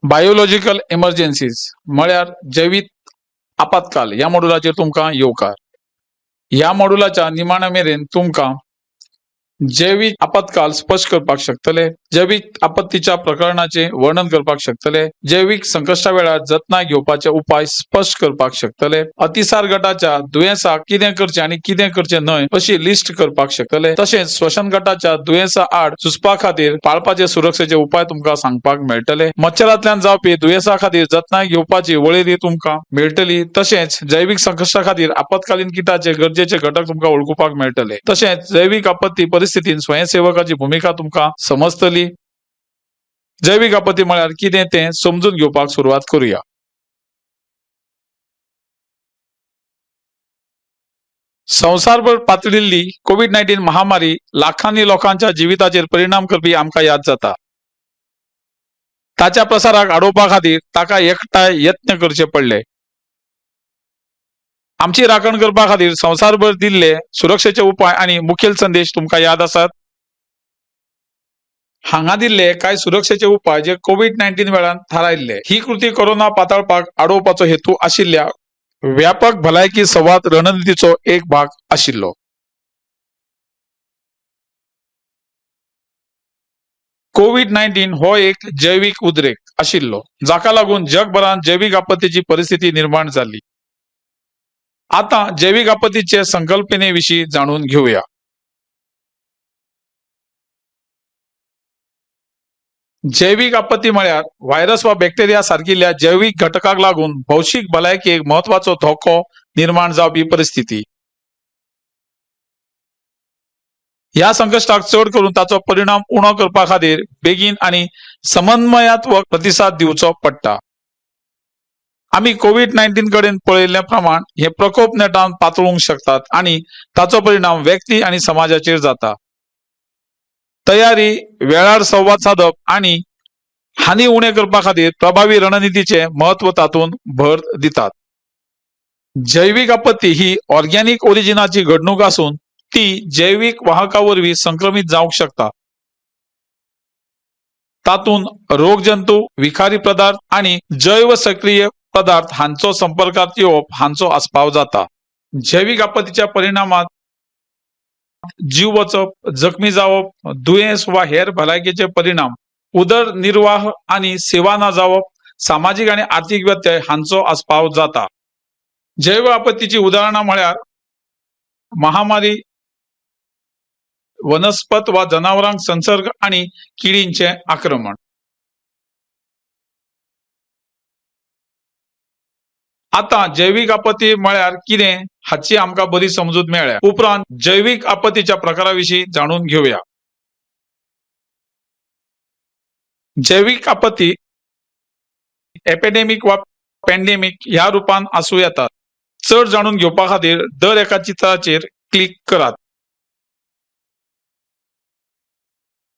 Biological emergencies म्हळ्यार जैविक आपत्काल या मॉड्युलाचेर तुमकां येवकार। ह्या मॉड्युलाच्या निमाण्या मेरेन तुमकां जैविक आपत्काल स्पष्ट करपाक शकतले, जैविक आपत्तीच्या प्रकरणाचे वर्णन करपाक शकतले, जैविक संकश्टा वेळार जतनाय घेवपाचे उपाय स्पष्ट करपाक शकतले, अतिसार गटाच्या दुयेंसाक कितें करचें आनी कितें करचें न्हय अशी लिस्ट करपाक शकतले, तशेंच श्वसन गटाच्या दुयेंसा आड झुजपा खातीर पाळपाचे सुरक्षेचे उपाय तुमकां सांगपाक मेळटले, मच्छरांतल्यान जावपी दुयेंसा खातीर जतनाय घेवपाची वळेरी तुमकां मेळटली, तशेंच जैविक संकश्टा खातीर आपत्कालीन किटाचे गरजेचे घटक तुमकां वळखुपाक मेळटले, तशेंच जैविक आपत्ती परिस्थितीन स्वयंसेवकाची भूमिका तुमकां समजतली। जैविक आपत्ती म्हळ्यार कितें तें समजून घेवपाक सुरवात करूया। संवसारभर पातळिल्ली कोविड-19 महामारी लाखांनी लोकांच्या जिविताचेर परिणाम करपी आमकां याद जाता। ताच्या प्रसाराक आडोवपा खातीर ताका एकठांय यत्न करचे पडले। आमची राखण करपा खातीर संवसारभर दिल्ले सुरक्षेचे उपाय आनी मुखेल संदेश तुमकां याद आसात। हांगा दिल्ले कांय सुरक्षेचे उपाय जे कोविड-19 वेळार थारायल्ले। ही कृती कोरोना पाताळपाक आडोवपाचो हेतू आशिल्ल्या व्यापक भलायकी संवाद रणनितीचो एक भाग आशिल्लो। कोविड-19 हो एक जैविक उद्रेक आशिल्लो, जाका लागून जगभरात जैविक आपत्तीची परिस्थिती निर्माण जाली। आता जैविक आपत्तीचे संकल्पनेविषयी जाणून घेऊया। जैविक आपत्ती म्हळ्यार व्हायरस वा बॅक्टेरिया सारकिल्ल्या जैविक घटकाक लागून भौशीक भलायकेक महत्वाचो धोको निर्माण जावपी परिस्थिती। ह्या संकश्टाक चड करून ताचो परिणाम उणो करपा खातीर बेगीन आनी समन्वयात्मक प्रतिसाद दिवचो पडटा। आमी कोविड-19 कडेन पळयल्ले प्रमाण हे प्रकोप नेटान पातळूंक शकतात आनी ताचो परिणाम व्यक्ती आनी समाजाचेर जाता। तयारी, वेळार संवाद साधप आनी हानी उणे करपा खातीर प्रभावी रणनितीचे महत्व तातूंत भर दितात। जैविक आपत्ती ही ऑर्गॅनिक ओरिजिनाची घडणूक आसून ती जैविक वाहका वरवीं संक्रमित जावंक शकता। तातूंत रोगजंतू, विखारी पदार्थ आनी जैव सक्रिय पदार्थ हांचो संपर्कात येवप हांचो आस्पाव जाता। जैविक आपत्तीच्या परिणामात जीव वचप, जखमी जावप, दुयेंस वा हेर भलायकेचे परिणाम, उदरनिर्वाह आनी सेवा न जावप, सामाजिक आनी आर्थीक व्यत्यय हांचो आस्पाव जाता। जैव आपत्तीची उदाहरणां म्हळ्यार महामारी, वनस्पत वा जनावरांक संसर्ग आनी किडींचे आक्रमण। आता जैविक आपत्ती म्हळ्यार कितें हाची आमकां बरी समजूत मेळ्ळ्या उपरांत जैविक आपत्तीच्या प्रकाराविषयी जाणून घेऊया। जैविक आपत्ती एपिडेमिक वा पॅन्डेमिक ह्या रुपान आसूं येतात। चड जाणून घेवपा खातीर दर एका चित्राचेर क्लिक करात।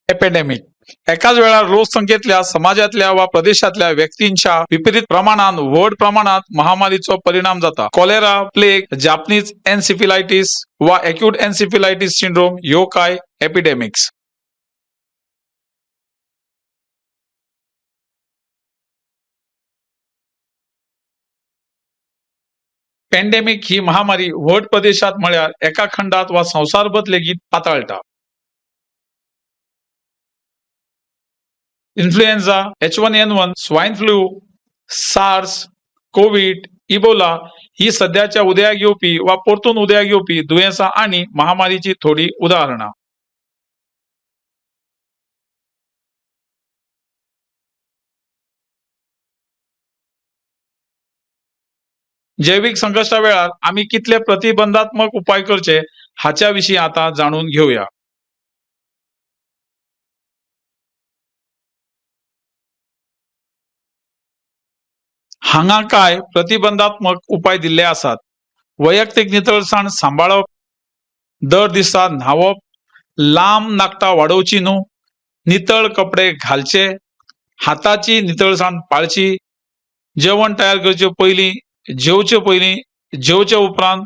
एपिडेमिक एकाच वेळार लोकसंख्येतल्या, समाजातल्या वा प्रदेशातल्या व्यक्तींच्या विपरीत प्रमाणात व्हड प्रमाणात महामारीचो परिणाम जाता। कॉलेरा, प्लेग, जापनीज एन्सेफेलायटीस वा एक्यूट एन्सेफेलायटीस सिंड्रोम ह्यो कांय एपिडेमिक्स। पॅन्डेमिक ही महामारी व्हड प्रदेशात म्हळ्यार एका खंडात वा संवसारभर लेगीत पाताळटा। Influenza, H1N1, swine flu, SARS, Covid, Ebola ही सध्याच्या उदयाक येवपी वा परतून उदयाक येवपी दुयेंसां आनी महामारीची थोडी उदाहरणां। जैविक संकश्टा वेळार आमी कितले प्रतिबंधात्मक उपाय करचे हाच्या विशीं आता जाणून घेऊया। हांगा कांय प्रतिबंधात्मक उपाय दिल्ले आसात। वैयक्तीक नितळसाण सांबाळप, दर दिसा न्हावप, लांब नाकटां वाडोवची न्हू, नितळ कपडे घालचे, हाताची नितळसाण पाळची, जेवण तयार करचे पयलीं, जेवचे पयलीं, जेवचे उपरांत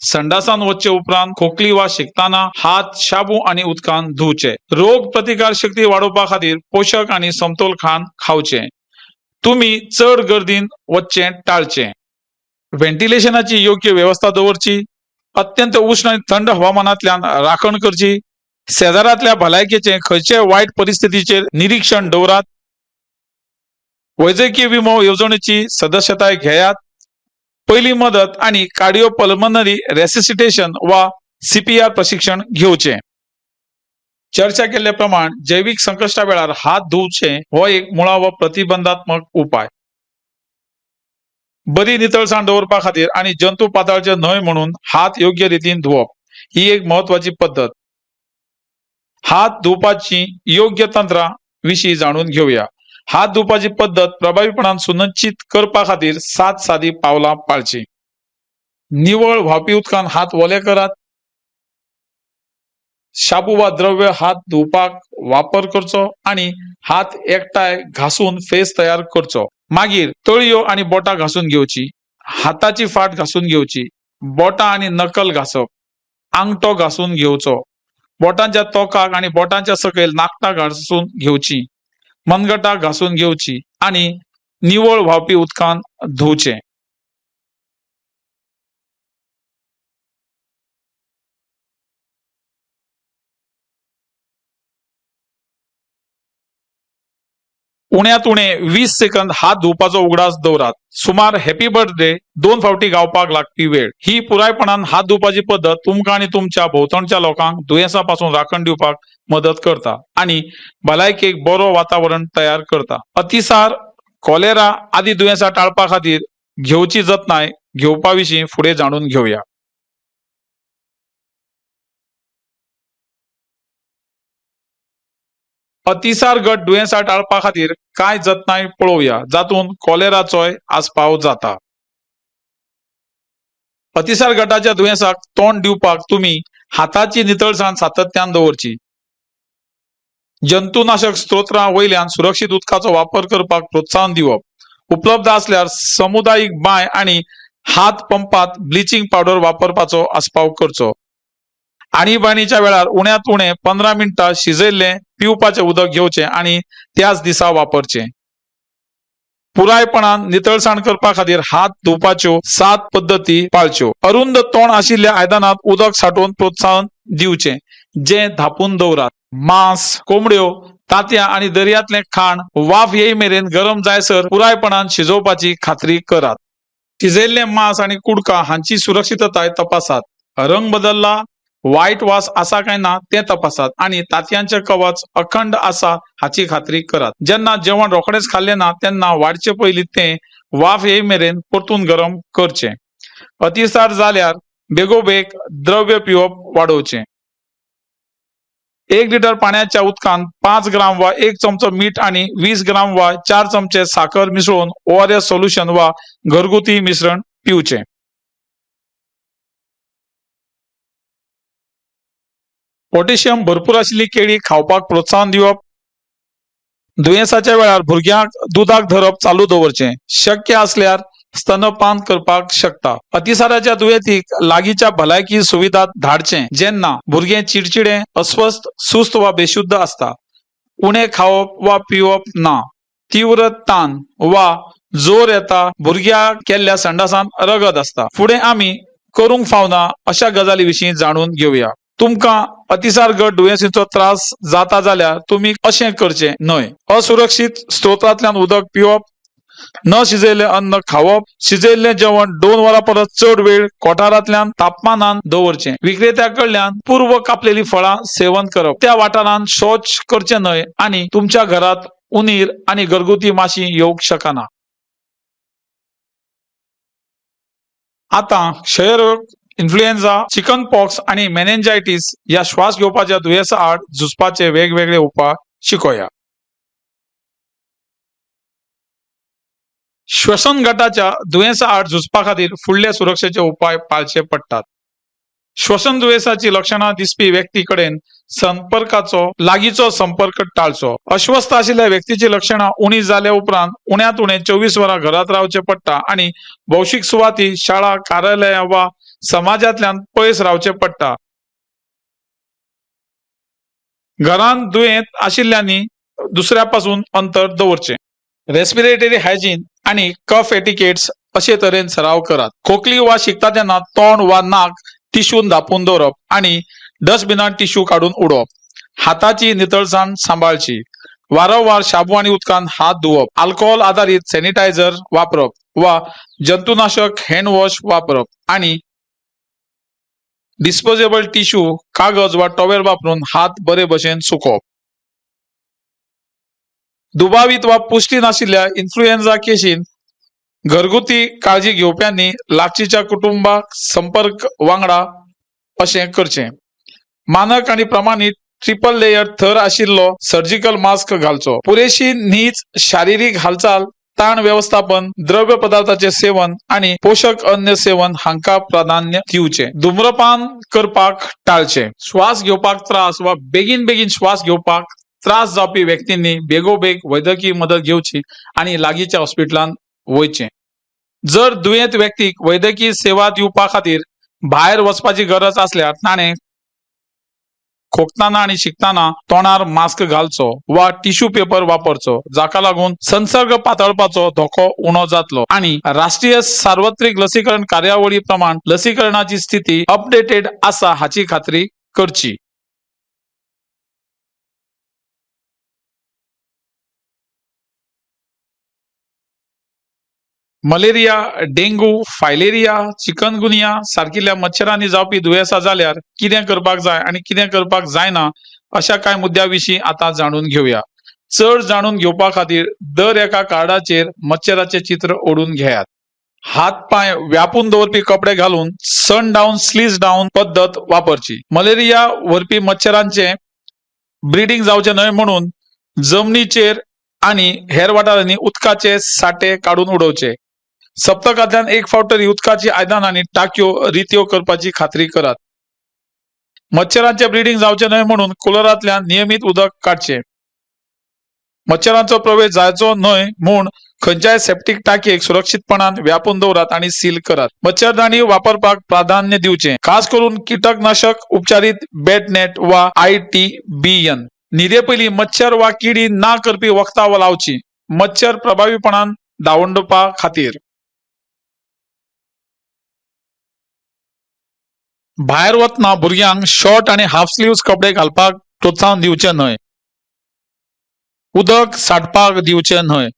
संडासान वच्चे उपरांत खोकली वा शिंकताना हात शाबू आणि उदकान धुवचे. रोग प्रतिकार शक्ती वाडोवपा खातीर पोषक आणि समतोल खाण खावचे. तुम्ही चड गर्दीन वच्चे टाळचे. व्हेंटिलेशनाची योग्य व्यवस्था दवरची. अत्यंत उष्ण आणि थंड हवामानांतल्यान राखण करची. शेजारातल्या भलायकेचे खंयचे वायट परिस्थितीचेर निरीक्षण दवरात. वैजकीय विमो येवजणेची सदस्यताय घेयात. पहिली मदत आणि कार्डिओपल्मनरी रेसिसिटेशन वा CPR प्रशिक्षण घेवचे. चर्चा केल्ले प्रमाण जैविक संकष्टा वेळार हात धुवचे हो एक मुळा व प्रतिबंधात्मक उपाय. बरी नितळसाण दवरपा खातीर आणि जंतू पाताळचे न्हय म्हणून हात योग्य रितीन धुवप ही एक महत्वाची पद्धत. हात धुवपाची योग्य तंत्रा विशीं जाणून घेवया. हात धुवपाची पद्धत प्रभावीपणान सुनिश्चित करपा खातीर 7 सादी पावलां पाळची. निवळ व्हांवपी उदकान हात ओले करात. शाबू वा द्रव्य हात धुवपाक वापर करचो आणि हात एकठांय घासून फेस तयार करचो. मागीर तळयो आणि बोटां घासून घेवची. हाताची फाट घासून घेवची. बोटां आणि नकल घासप. आंगठो घासून घेवचो. बोटांच्या तोकाक आणि बोटांच्या सकयल नाखटां घासून घेवची. मनगटां घासून घेवची आणि निवळ व्हांवपी उदकान धुवचे. उण्यात उणे 20 सेकंद हात धुवपाचो उगडास दवरात. सुमार हॅपी बर्थडे 2 फावटी गावपाक लागपी वेळ. ही पुरायपणान हात धुवपाची पद्धत तुमकां आणि तुमच्या भोवतणच्या लोकांक दुयेंसां पासून राखण दिवपाक मदत करता आणि भलायकेक बरो वातावरण तयार करता. अतिसार, कॉलेरा आदी दुयेंसां टाळपा खातीर घेवची जतनाय घेवपा विशीं फुडें जाणून घेवया. अतिसार गट दुयेंसां टाळपा खातीर कांय जतनाय पळोवया जातून कॉलेराचोय आस्पाव जाता. अतिसार गटाच्या दुयेंसाक तोंड दिवपाक तुमी हाताची नितळसाण सातत्यान दवरची. जंतुनाशक स्त्रोत्रां वयल्यान सुरक्षीत उदकाचो वापर करपाक प्रोत्साहन दिवप. उपलब्ध असल्यार समुदायिक बांय आणि हात पंपात ब्लिचिंग पावडर वापरपाचो आस्पाव करचो. आणीबाणीच्या वेळार उण्यात उणे 15 मिनिटां शिजयल्ले पिवपाचे उदक घेवचे आणि त्याच दिसा वापरचे. पुरायपणान नितळसाण करपा खातीर हात धुवपाच्यो 7 पद्दती पाळच्यो. अरुंद तोंड आशिल्ल्या आयदनात उदक सांठोवन प्रोत्साहन दिवचे जे धापून दवरात. मांस, कोंबड्यो, तांतयां आणि दर्यांतले खाण वाफ येय मेरेन गरम जायसर पुरायपणान शिजोवपाची खात्री करात. शिजयल्ले मांस आणि कुडका हांची सुरक्षितताय तपासात. रंग बदलला, वायट वास आसा काय ना ते तपासात आणि तांतयांचे कवच अखंड आसा हाची खात्री करात. जेन्ना जेवण रोखडेच खाल्ले ना तेन्ना वाडचे पयलीं ते वाफ येय मेरेन परतून गरम करचे. अतिसार जाल्यार बेगोबेग द्रव्य पिवप वाडोवचें. 1 लिटर पाण्याच्या उदकांत 5 ग्राम वा 1 चमचो मीठ आणि 20 ग्राम वा 4 चमचे साखर मिसळून ORS सोल्युशन वा घरगुती मिश्रण पिवचे. पोटॅशियम भरपूर आशिल्ली केळी खावपाक प्रोत्साहन दिवप. दुयेंसाच्या वेळार भुरग्यांक दुधाक धरप चालू दवरचें. शक्य असल्यार स्तनपान करपाक शकता. अतिसाराच्या दुयेंतीक लागींच्या भलायकी सुविधात धाडचें जेन्ना भुरगें चिडचिडे, अस्वस्थ, सुस्त वा बेशुद्ध आसता. उणें खावप वा पिवप ना. तीव्र ताण वा जोर येता. भुरग्याक केल्ल्या संडासान रगत आसता. फुडें आमी करूंक फावना अशा गजाली विशीं जाणून घेवया. तुमकां अतिसार गट दुयेंसीचो त्रास जाता जाल्यार तुमी अशें करचें न्हय. असुरक्षीत स्त्रोतांतल्यान उदक पिवप. न शिजयल्लें अन्न खावप. शिजयल्लें जेवण 2 वरां परस चड वेळ कोठारांतल्यान तापमानान दवरचें. विक्रेत्या कडल्यान पूर्व कापलेली फळां सेवन करप. त्या वाठारांत शौच करचें न्हय आणि तुमच्या घरात उंदीर आणि घरगुती माशी येवंक शकना. आता क्षयरोग, इन्फ्लुएन्झा, चिकन पॉक्स आणि मेनिंजायटिस या श्वास घेवपाच्या दुयेंसां आड झुजपाचे वेगवेगळे उपाय शिकोया. श्वसन गटाच्या दुयेंसां आड झुजपा खातीर फुडले सुरक्षेचे उपाय पाळचे पडटात. श्वसन दुयेसाची लक्षणां दिसपी व्यक्ती कडेन संपर्काचो लागींचो संपर्क टाळचो। अस्वस्थ आशिल्ल्या व्यक्तीची लक्षणां उणी जाल्या उपरांत उण्यांत उणे 24 वरां घरांत रावचे पडटा आणि भौशीक सुवाती, शाळा, कार्यालयां वा समाजांतल्यान पयस रावचे पडटा। घरांत दुयेंत आशिल्ल्यांनी दुसऱ्या पासून अंतर दवरचे। रेस्पिरेटरी हायजीन आणि कफ एटिकेट्स अशे तरेन सराव करात। खोकली वा शिंकता तेन्ना तोंड वा नाक टिश्यून धापून दवरप आणि डस्टबिनांत टिश्यू काडून उडोवप। हाताची नितळसाण सांबाळची। वारंवार शाबू आणि उदकान हात धुवप। अल्कोहोल आधारित सॅनिटायझर वापरप वा जंतुनाशक हँड वॉश वापरप आणि डिस्पोजेबल टिश्यू, कागद वा टॉवेल वापरून हात बरे भशेन सुकोवप। दुबावित वा पुष्टी नाशिल्ल्या इन्फ्लुएन्झा केशीन घरगुती काळजी घेवप्यांनी लागचीच्या कुटुंबाक संपर्क वांगडा अशें करचें। मानक आणि प्रमाणीत ट्रिपल लेयर थर आशिल्लो सर्जिकल मास्क घालचो। पुरेशी न्हीज, शारीरिक हालचाल, ताण व्यवस्थापन, द्रव्य पदार्थाचे सेवन आणि पोषक अन्न सेवन हांका प्राधान्य दिवचे। धूम्रपान करपाक टाळचे। श्वास घेवपाक त्रास वा बेगीन श्वास घेवपाक त्रास जावपी व्यक्तींनी बेगोबेग वैद्यकीय मदत घेवची आणि लागींच्या हॉस्पिटलांत वयचें। जर दुयेंत व्यक्तीक वैद्यकीय सेवा दिवपा खातीर भायर वचपाची गरज आसल्यार ताणें खोकताना आणि शिंकताना तोंडार मास्क घालचो वा टिश्यू पेपर वापरचो, जाका लागून संसर्ग पातळपाचो धोको उणो जातलो। आणि राष्ट्रीय सार्वत्रिक लसीकरण कार्यावळी प्रमाण लसीकरणाची स्थिती अपडेटेड आसा हाची खात्री करची। मलेरिया, डेंगू, फायलेरिया, चिकनगुनिया सारकिल्ल्या मच्छरांनी जावपी दुयेंसां जाल्यार कितें करपाक जाय आणि कितें करपाक जायना अशा कांय मुद्द्यां विशीं आतां जाणून घेवया। चड जाणून घेवपा खातीर दर एका कार्डाचेर मच्छराचें चित्र ओढून घेयात। हात पाय व्यापून दवरपी कपडे घालून सन डावन स्लीज डावन पद्दत वापरची। मलेरिया व्हरपी मच्छरांचे ब्रीडिंग जावचे न्हय म्हणून जमनीचेर आणि हेर वाठारांनी उदकाचे साठे काडून उडोवचे। सप्तकांतल्यान एक फावट तरी उदकाची आयदनां आनी टांक्यो रित्यो करपाची खात्री करात। मच्छरांचे ब्रीडिंग जावचे न्हय म्हणून कुलरांतल्यान नियमीत उदक काडचे। मच्छरांचो प्रवेश जायचो न्हय म्हूण खंयच्याय सेप्टीक टांकयेक सुरक्षीतपणान व्यापून दवरात आणि सील करात। मच्छरदाणी वापरपाक प्राधान्य दिवचे, खास करून कीटकनाशक उपचारित बेट नेट वा ITBN। न्हिदे पयलीं मच्छर वा किडी ना करपी वखदां लावची, मच्छर प्रभावीपणान धांवडपा खातीर। भायर वतना भुरग्यांक शॉर्ट आणि हाफ स्लीव्स कपडे घालपाक प्रोत्साहन दिवचे न्हय। उदक सांठपाक दिवचे न्हय।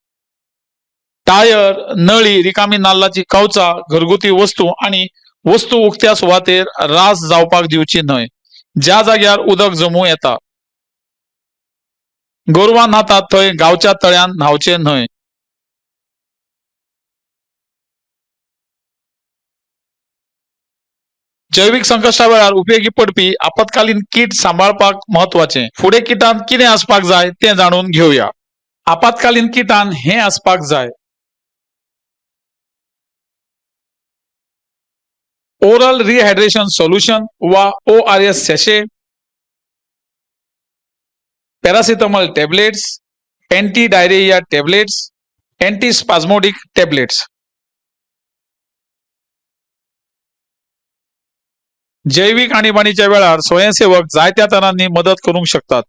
टायर, नळी, रिकामी नाल्लाची कवचां, घरगुती वस्तू आणि वस्तू उक्त्या सुवातेर रास जावपाक दिवची न्हय, ज्या जाग्यार उदक जमूं येता। गोरवां न्हातात थंय गांवच्या तळ्यान न्हावचे न्हय। जैविक संकश्टा वेळार उपयोगी पडपी आपत्कालीन किट सांबाळपाक महत्वाचे। फुडें किटांत कितें आसपाक जाय तें जाणून घेवया। आपत्कालीन किटांत हें आसपाक जाय: ओरल रिहायड्रेशन सोल्यूशन वा ORS sachet, paracetamol tablets, anti diarrhoea tablets, anti spasmodic tablets. जैविक आणीबाणीच्या वेळार स्वयंसेवक जायत्या तरांनी मदत करूंक शकतात।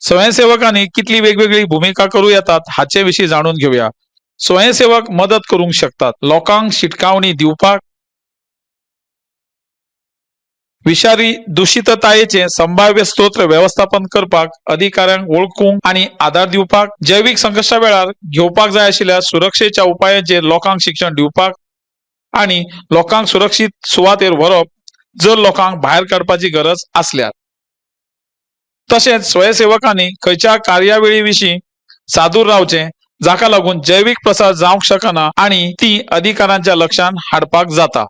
स्वयंसेवकांनी कितली वेगवेगळी भूमिका करूं येतात हाचे विशीं जाणून घेवया। स्वयंसेवक मदत करूंक शकतात: लोकांक शिटकावणी दिवपाक, विषारी दूषिततायेचे संभाव्य स्त्रोत व्यवस्थापन करपाक, अधिकाऱ्यांक वळखूंक आणि आदार दिवपाक, जैविक संकश्टा वेळार घेवपाक जाय आशिल्ल्या सुरक्षेच्या उपायांचेर लोकांक शिक्षण दिवपाक आणि लोकांक सुरक्षीत सुवातेर व्हरप जर लोकांक भायर काडपाची गरज आसल्यार। तशेंच स्वयंसेवकांनी खंयच्या कार्यावळी विशीं सादूर रावचें जाका लागून जैविक प्रसार जावंक शकना आणि ती अधिकाऱ्यांच्या लक्षांत हाडपाक जाता।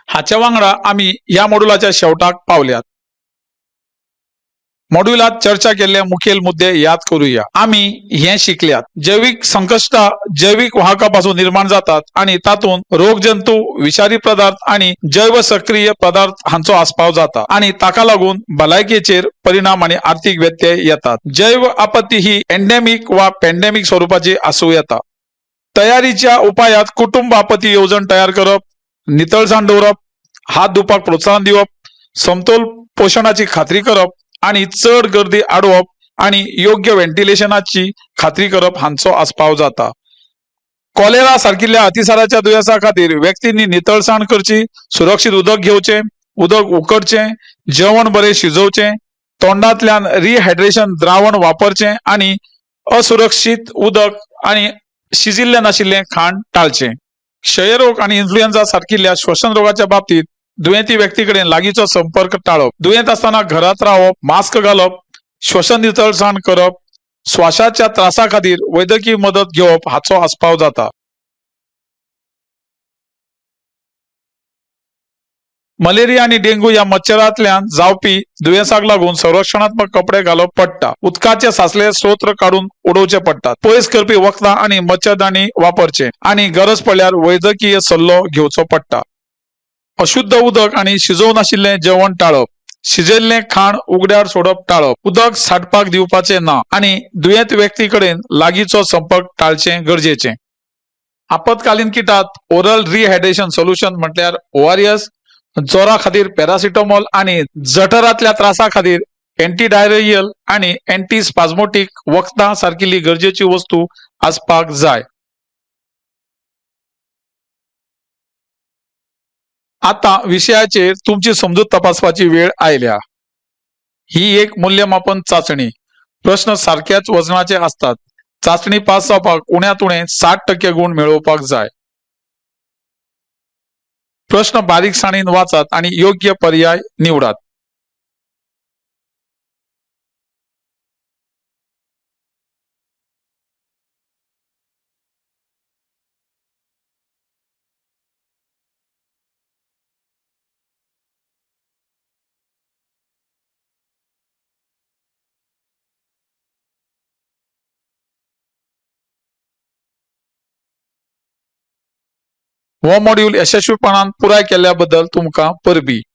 हाच्या वांगडा आमी ह्या मॉड्यूलाच्या शेवटाक पावल्यात। मॉड्यूलात चर्चा केलेल्या मुखेल मुद्दे याद करूया. आम्ही हे शिकल्यात जैविक संकष्टा जैविक वाहकापासून निर्माण जातात आणि तातून रोगजंतू, विषारी पदार्थ आणि जैव सक्रिय पदार्थ हांचो आस्पाव जाता आणि ताका लागून भलायकेचेर परिणाम आणि आर्थिक व्यत्यय येतात. जैव आपत्ती ही एंडेमिक वा पॅन्डेमिक स्वरूपाची आसूं येता. तयारीच्या उपायात कुटुंब आपत्ती येवजण तयार करप, नितळसाण दवरप, हात धुवपाक प्रोत्साहन दिवप, समतोल पोषणाची खात्री करप आणि चढ गर्दी आडवप आणि योग्य व्हेंटिलेशनाची खात्री करप हांचो आस्पाव जाता. कॉलेरा सारखिल्ल्या अतिसाराच्या दुयेंसा खातीर व्यक्तींनी नितळसाण करची, सुरक्षीत उदक घेवचे, उदक उकडचे, जेवण बरे शिजोवचे, तोंडांतल्यान रिहायड्रेशन द्रावण वापरचे आणि असुरक्षीत उदक आणि शिजिल्ले नाशिल्ले खाण टाळचे. क्षयरोग आणि इन्फ्लुएन्झा सारखिल्ल्या श्वसन रोगाच्या बाबतीत दुयेंती व्यक्ती कडेन लागींचो संपर्क टाळप, दुयेंत असताना घरात रावप, मास्क घालप, श्वसन नितळसाण करप, श्वासाच्या त्रासा खातीर वैद्यकीय मदत घेवप हाचो आस्पाव जाता. मलेरिया आणि डेंग्यू या मच्छरांतल्यान जावपी दुयेंसाक लागून संरक्षणात्मक कपडे घालप पडटा. उदकाचे साचलेले स्त्रोत काढून उडोवचे पडटात. पयस करपी वखदां आणि मच्छरदाणी वापरचे आणि गरज पडल्यार वैद्यकीय सल्लो घेवचो पडटा. अशुद्ध उदक आणि शिजोव नाशिल्ले जेवण टाळप, शिजयल्ले खाण उगड्यार सोडप टाळप, उदक साठपाक दिवपाचे ना आणि दुयेंत व्यक्ती कडेन लागींचो संपर्क टाळचे गरजेचे. आपत्कालीन किटात ओरल रिहायड्रेशन सोल्युशन म्हटल्यार ORS, जोरा खातीर पॅरासिटामॉल आणि जठरांतल्या त्रासा खातीर एंटीडायरियल आणि एंटीस्पाझमोटिक वखदां सारकिल्ली गरजेची वस्तू आसपाक जाय. आता विषयाचेर तुमची समजूत तपासपाची वेळ आयल्या. ही एक मूल्यमापन चाचणी. प्रश्न सारख्याच वजनाचे असतात. चाचणी पास जावपाक उण्यात उणे 60% गुण मेळोवपाक जाय. प्रश्न बारीकसाणीन वाचात आणि योग्य पर्याय निवडात. हो मॉड्यूल यशस्वीपणान पुराय केल्या बद्दल तुमकां परबी.